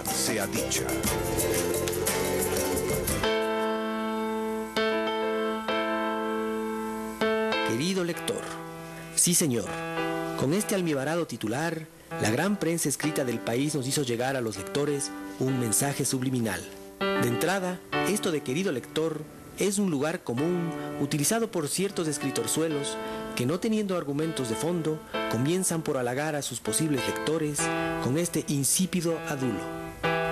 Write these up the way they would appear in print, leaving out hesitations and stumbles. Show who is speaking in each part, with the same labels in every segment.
Speaker 1: verdad sea dicha.
Speaker 2: Querido lector, sí señor, con este almibarado titular, la gran prensa escrita del país nos hizo llegar a los lectores un mensaje subliminal. De entrada, esto de querido lector es un lugar común utilizado por ciertos escritorzuelos que, no teniendo argumentos de fondo, comienzan por halagar a sus posibles lectores con este insípido adulo.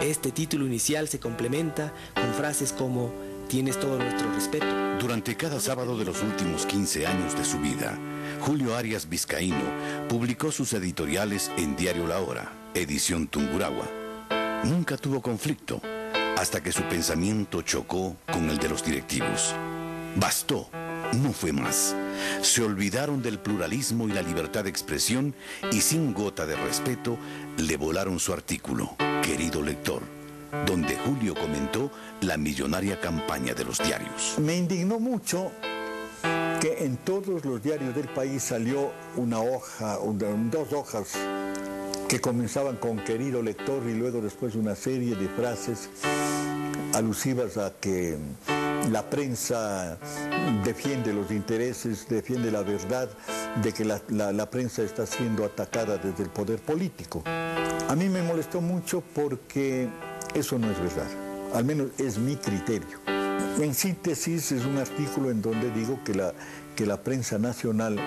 Speaker 2: Este título inicial se complementa con frases como «Tienes todo nuestro respeto».
Speaker 1: Durante cada sábado de los últimos 15 años de su vida, Julio Arias Vizcaíno publicó sus editoriales en Diario La Hora, edición Tungurahua. Nunca tuvo conflicto, hasta que su pensamiento chocó con el de los directivos. Bastó, no fue más. Se olvidaron del pluralismo y la libertad de expresión y sin gota de respeto le volaron su artículo, Querido lector, donde Julio comentó la millonaria campaña de los diarios.
Speaker 3: Me indignó mucho que en todos los diarios del país salió una hoja, dos hojas que comenzaban con querido lector y luego después una serie de frases alusivas a que la prensa defiende los intereses, defiende la verdad, de que la prensa está siendo atacada desde el poder político. A mí me molestó mucho porque eso no es verdad, al menos es mi criterio. En síntesis, es un artículo en donde digo que la prensa nacional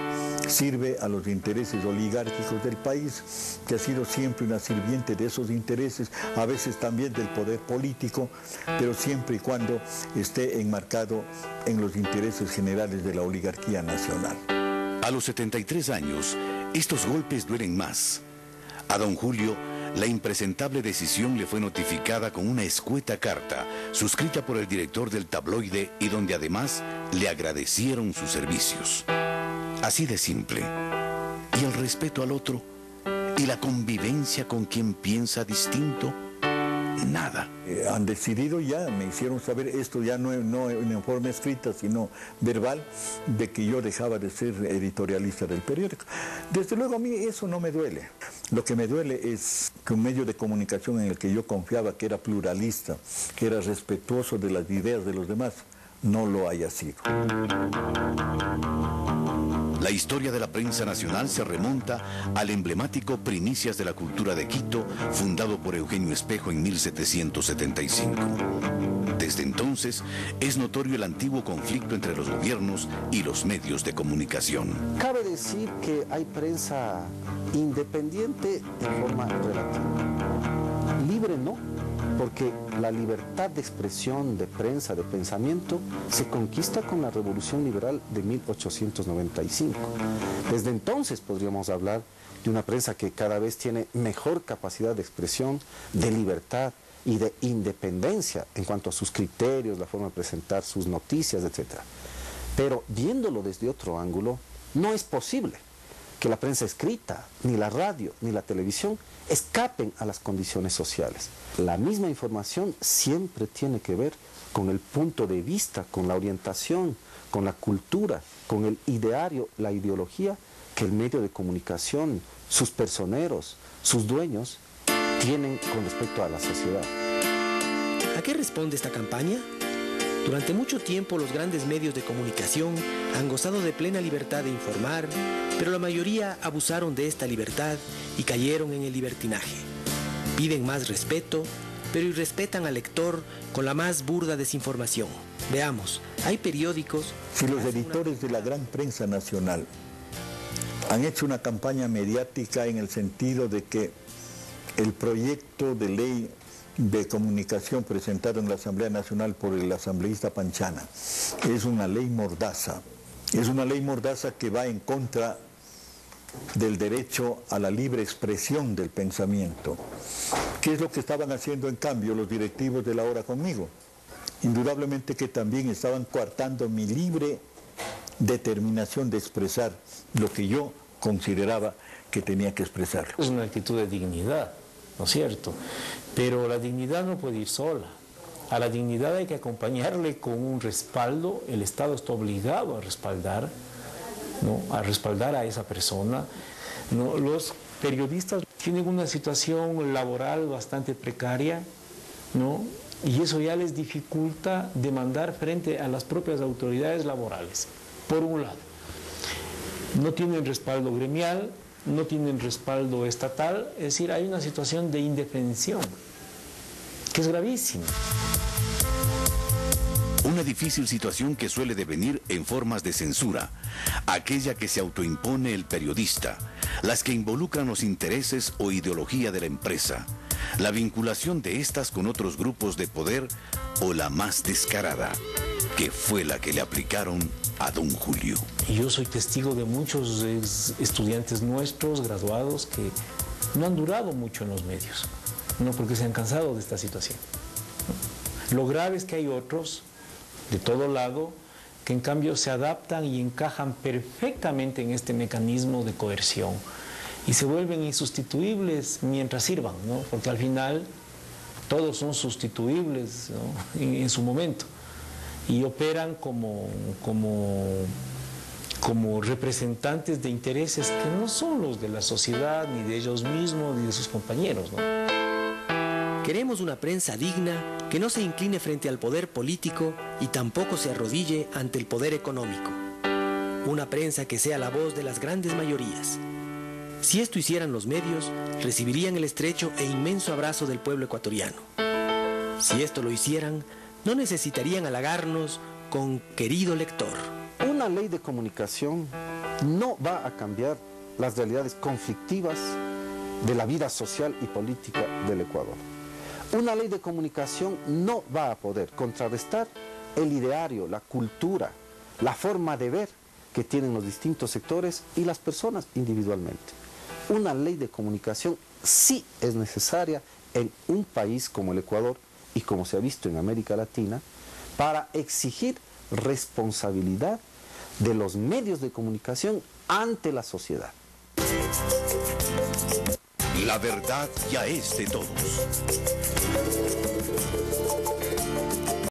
Speaker 3: sirve a los intereses oligárquicos del país, que ha sido siempre una sirviente de esos intereses, a veces también del poder político, pero siempre y cuando esté enmarcado en los intereses generales de la oligarquía nacional.
Speaker 1: A los 73 años, estos golpes duelen más. A don Julio, la impresentable decisión le fue notificada con una escueta carta, suscrita por el director del tabloide y donde además le agradecieron sus servicios. Así de simple. ¿Y el respeto al otro? ¿Y la convivencia con quien piensa distinto? Nada.
Speaker 3: Han decidido ya, me hicieron saber esto ya no en forma escrita, sino verbal, de que yo dejaba de ser editorialista del periódico. Desde luego a mí eso no me duele. Lo que me duele es que un medio de comunicación en el que yo confiaba, que era pluralista, que era respetuoso de las ideas de los demás, no lo haya sido.
Speaker 1: La historia de la prensa nacional se remonta al emblemático Primicias de la Cultura de Quito, fundado por Eugenio Espejo en 1775. Desde entonces, es notorio el antiguo conflicto entre los gobiernos y los medios de comunicación.
Speaker 4: Cabe decir que hay prensa independiente en forma relativa. Libre no, porque la libertad de expresión, de prensa, de pensamiento, se conquista con la Revolución Liberal de 1895. Desde entonces podríamos hablar de una prensa que cada vez tiene mejor capacidad de expresión, de libertad y de independencia en cuanto a sus criterios, la forma de presentar sus noticias, etc. Pero viéndolo desde otro ángulo, no es posible que la prensa escrita, ni la radio, ni la televisión escapen a las condiciones sociales. La misma información siempre tiene que ver con el punto de vista, con la orientación, con la cultura, con el ideario, la ideología que el medio de comunicación, sus personeros, sus dueños, tienen con respecto a la sociedad.
Speaker 2: ¿A qué responde esta campaña? Durante mucho tiempo los grandes medios de comunicación han gozado de plena libertad de informar, pero la mayoría abusaron de esta libertad y cayeron en el libertinaje. Piden más respeto, pero irrespetan al lector con la más burda desinformación. Veamos, hay periódicos...
Speaker 3: Si los editores de la gran prensa nacional han hecho una campaña mediática en el sentido de que el proyecto de ley de comunicación presentado en la Asamblea Nacional por el asambleísta Panchana es una ley mordaza. Es una ley mordaza que va en contra del derecho a la libre expresión del pensamiento. ¿Qué es lo que estaban haciendo en cambio los directivos de La Hora conmigo? Indudablemente que también estaban coartando mi libre determinación de expresar lo que yo consideraba que tenía que expresar.
Speaker 5: Es una actitud de dignidad, ¿no es cierto? Pero la dignidad no puede ir sola. A la dignidad hay que acompañarle con un respaldo. El Estado está obligado a respaldar, ¿no? A respaldar a esa persona, ¿no? Los periodistas tienen una situación laboral bastante precaria, ¿no? Y eso ya les dificulta demandar frente a las propias autoridades laborales, por un lado. No tienen respaldo gremial, no tienen respaldo estatal, es decir, hay una situación de indefensión, que es gravísima.
Speaker 1: Una difícil situación que suele devenir en formas de censura, aquella que se autoimpone el periodista, las que involucran los intereses o ideología de la empresa, la vinculación de estas con otros grupos de poder o la más descarada, que fue la que le aplicaron a don Julio.
Speaker 5: Y yo soy testigo de muchos estudiantes nuestros, graduados, que no han durado mucho en los medios, no porque se han cansado de esta situación. Lo grave es que hay otros de todo lado que en cambio se adaptan y encajan perfectamente en este mecanismo de coerción y se vuelven insustituibles mientras sirvan, ¿no? Porque al final todos son sustituibles, ¿no? en su momento, y operan como representantes de intereses que no son los de la sociedad, ni de ellos mismos, ni de sus compañeros, ¿no?
Speaker 2: Queremos una prensa digna que no se incline frente al poder político y tampoco se arrodille ante el poder económico. Una prensa que sea la voz de las grandes mayorías. Si esto hicieran los medios, recibirían el estrecho e inmenso abrazo del pueblo ecuatoriano. Si esto lo hicieran, no necesitarían halagarnos con querido lector.
Speaker 4: Una ley de comunicación no va a cambiar las realidades conflictivas de la vida social y política del Ecuador. Una ley de comunicación no va a poder contrarrestar el ideario, la cultura, la forma de ver que tienen los distintos sectores y las personas individualmente. Una ley de comunicación sí es necesaria en un país como el Ecuador y como se ha visto en América Latina para exigir responsabilidad de los medios de comunicación ante la sociedad.
Speaker 1: La verdad ya es de todos.